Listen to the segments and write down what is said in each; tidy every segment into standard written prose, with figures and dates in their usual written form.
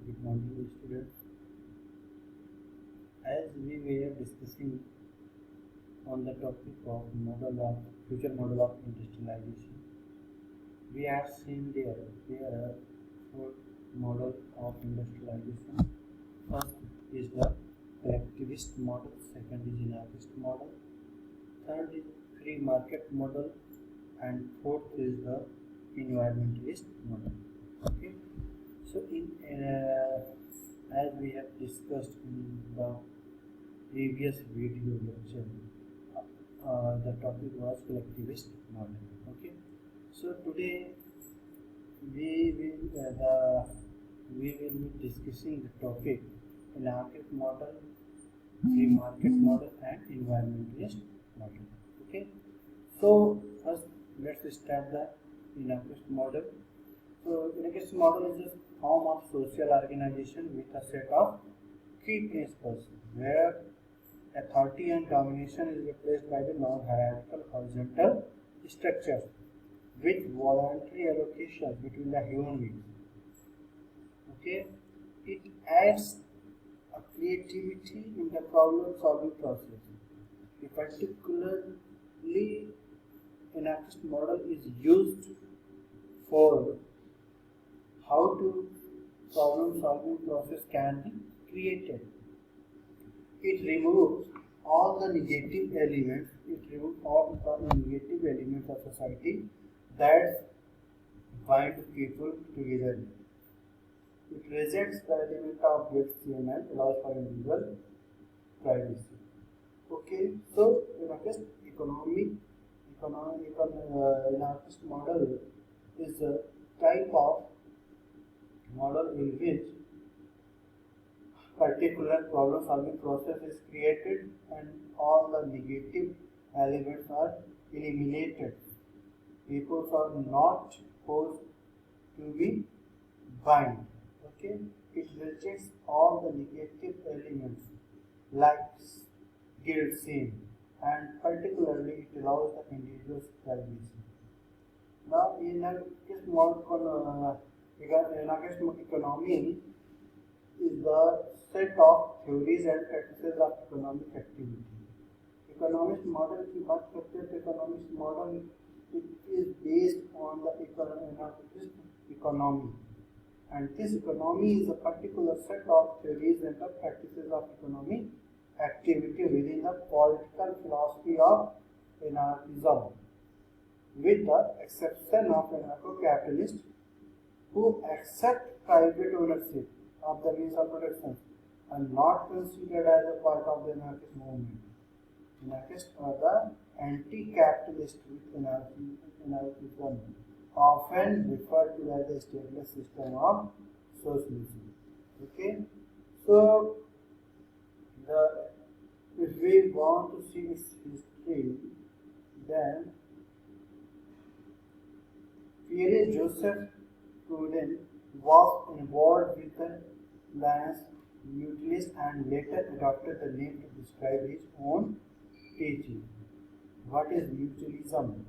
Good morning, students. As we were discussing on the topic of future model of industrialization, we have seen there are four models of industrialization. First is the collectivist model, second is anarchist model, third is free market model, and fourth is the environmentalist model. Okay, so as we have discussed in the previous video lecture, the topic was collectivist model. Okay, so today we we will be discussing the topic anarchist model, free market model, and environmentalist model. Okay, so first let's start the anarchist model. So anarchist model is a form of social organization with a set of key principles where authority and domination is replaced by the non-hierarchical horizontal structures with voluntary allocation between the human beings. Okay, it adds a creativity in the problem-solving process. A particularly anarchist model is used for how to problem-solving process can be created. It removes all the negative elements. It removes all the negative elements of society that bind people together. It rejects the element of guilt and allows for individual privacy. Okay, so anarchist model is a type of model in which particular problem solving process is created and all the negative elements are eliminated. People are not forced to be bind. Okay, it rejects all the negative elements like guilt, sin, and particularly it allows the individual's privacy. Now, in anarchist economy is the set of theories and practices of economic activity. Economist model की बात करते हैं तो economist model it is based on the anarchist economy, and this economy is a particular set of theories and the practices of economic activity within the political philosophy of anarchism, with the exception of anarcho-capitalists who accept private ownership of the means of production and not considered as a part of the anarchist movement. Anarchists are the anti-capitalist with anarchism, often referred to as the established system of socialism. Okay, so if we want to see its history, then Pierre Joseph Proudhon was involved with the Lance mutualist and later adopted the name to describe his own teaching. What is mutualism?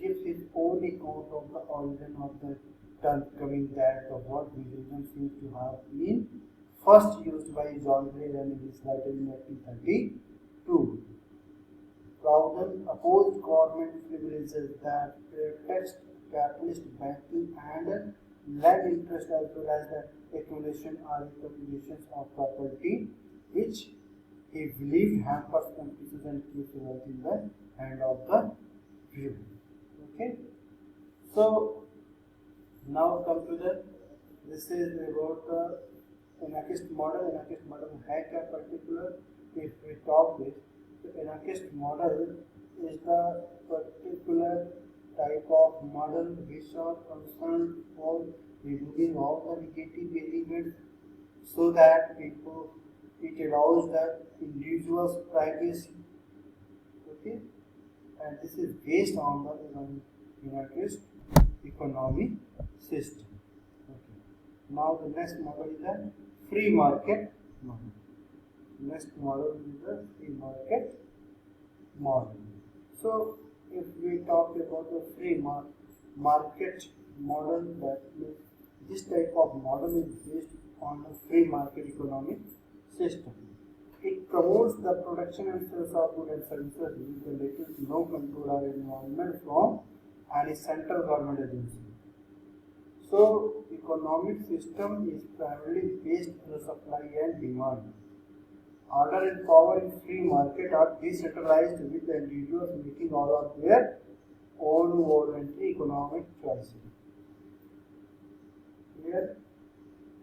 Gives his own account of the origin of the term, coming that the word mutualism seems to have been first used by John Gray in his letter in 1932. Proudhon opposed government privileges that protect capitalist banking and land interest as well as the accumulation or accumulations of property, which he believed hampers competition and keeps wealth in the hand of the few. Okay, so now come to this is about the anarchist model. Anarchist model has a particular, if we talk this, the anarchist model is the particular type of model which are concerned for removing all the negative elements so that it allows the individual's privacy. Okay, and this is based on the anarchist economic system. Okay. Now the next model is the free market model. Next model is the free market model. So if we talk about the free market model, that means this type of model is based on the free market economic system. It promotes the production and sales of goods and services with the latest no control or involvement from any central government agency. So, economic system is primarily based on the supply and demand. Order and power in free market are decentralized with the individuals making all of their own voluntary economic choices. Here,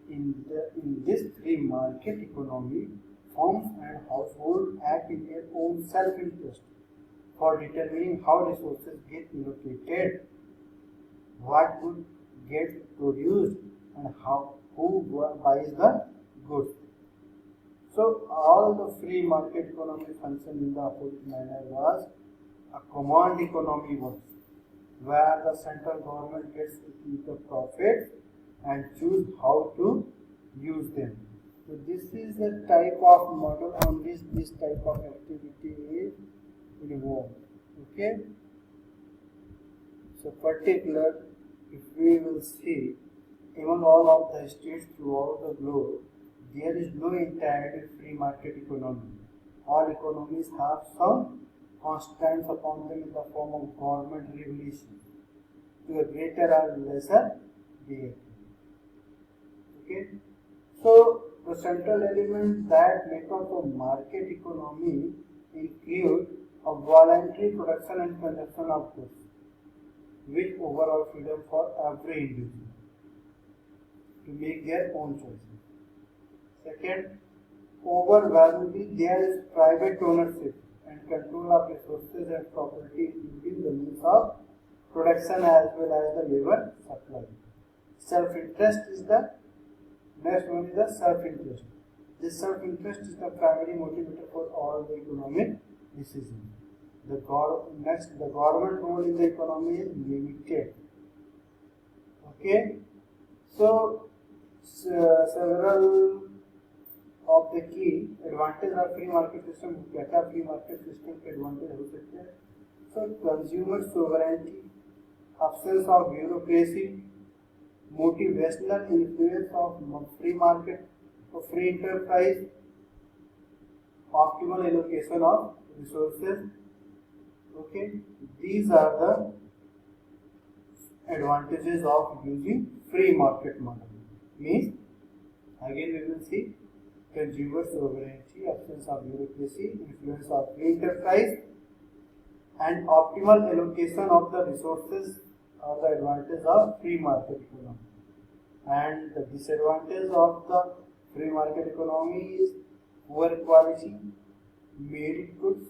in this free market economy, firms and households act in their own self-interest for determining how resources get allocated, what goods get produced, and who buys the goods. So all the free market economy function in the opposite manner was a command economy works, where the central government gets to keep the profits and choose how to use them. So this is the type of model on which this type of activity is involved. Okay. So particular, if we will see among all of the states throughout the globe, there is no entirely free market economy. All economies have some constraints upon them in the form of government regulation to a greater or lesser degree. Okay. So the central elements that make up a market economy include a voluntary production and consumption of goods, with overall freedom for every individual to make their own choices. Second, overwhelmingly there is private ownership and control of resources and property, including the means of production as well as the labor supply. Self-interest is the next one is the self-interest. This self-interest is the primary motivator for all the economic decisions. The government role in the economy is limited. Okay, so several of the key advantages of free market system. क्या free market system के advantage हो सकते हैं? So consumer sovereignty, absence of bureaucracy, motivational influence of free market, free enterprise, optimal allocation of resources. Okay, these are the advantages of using free market model. Means again we will see consumer sovereignty, absence of bureaucracy, influence of free enterprise, and optimal allocation of the resources are the advantage of free market economy. And the disadvantage of the free market economy is poor quality, merit goods,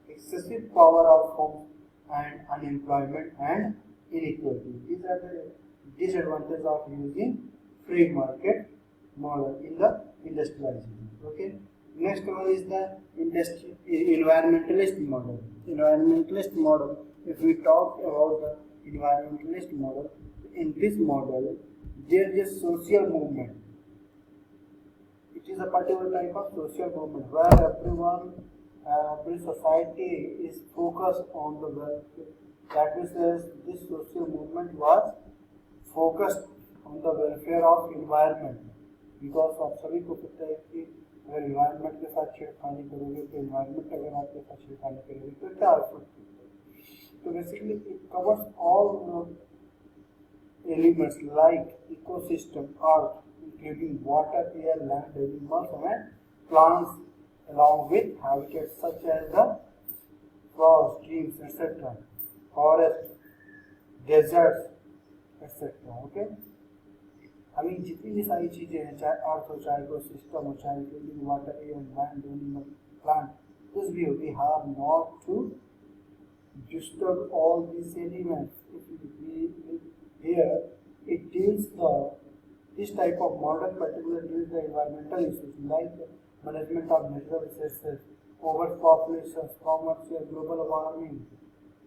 excessive power of firms, and unemployment and inequality. These are the disadvantages of using free market model in the industrialization. Okay. Next one is the environmentalist model. Environmentalist model. If we talk about the environmentalist model, in this model there is a social movement. It is a particular type of social movement where every society is focused on the welfare. That is, this social movement was focused on the welfare of environment, because आप सभी को पता है कि अगर environment के साथ छेड़खानी करोगे तो environment अगर आपके साथ छेड़खानी करोगे तो क्या effect? So basically it covers all elements like ecosystem, earth, including water, air, land, animals, and plants, along with habitats such as the frost, streams, etc., forest, deserts, etc. Okay. I mean, जितनी भी सारी चीजें हैं, चाहे अर्थ हो, चाहे ecosystem हो, चाहे including water, air, land, animal, plant, कुछ भी हो, we have not to disturb all these elements. Here it deals this type of model particularly deals the environmental issues like management of natural resources, overpopulation, commercial, global warming,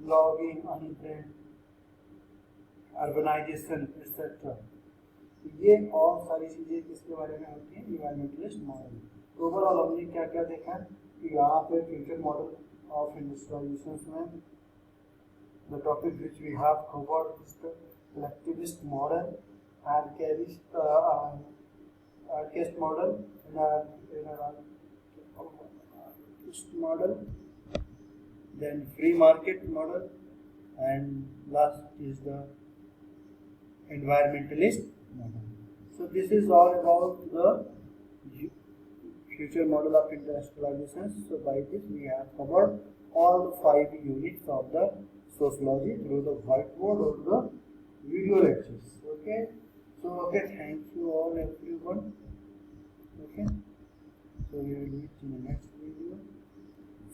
logging, unemployment, urbanization, etc. ये और सारी चीजें किसके बारे में होती हैं? Environmentalist model. Overall हमने क्या क्या देखा कि यहाँ पे फ्यूचर मॉडल ऑफ इंडस्ट्रियलाइजेशन में the topic which we have covered is the collectivist model and anarchist model, anarchist model, then free market model, and last is the environmentalist model. So this is all about the future model of industrialization. So by this we have covered all the 5 units of the sociology through the whiteboard or the video lectures. Okay. So okay, thank you all everyone. Okay. So we will meet in the next video.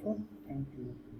So thank you.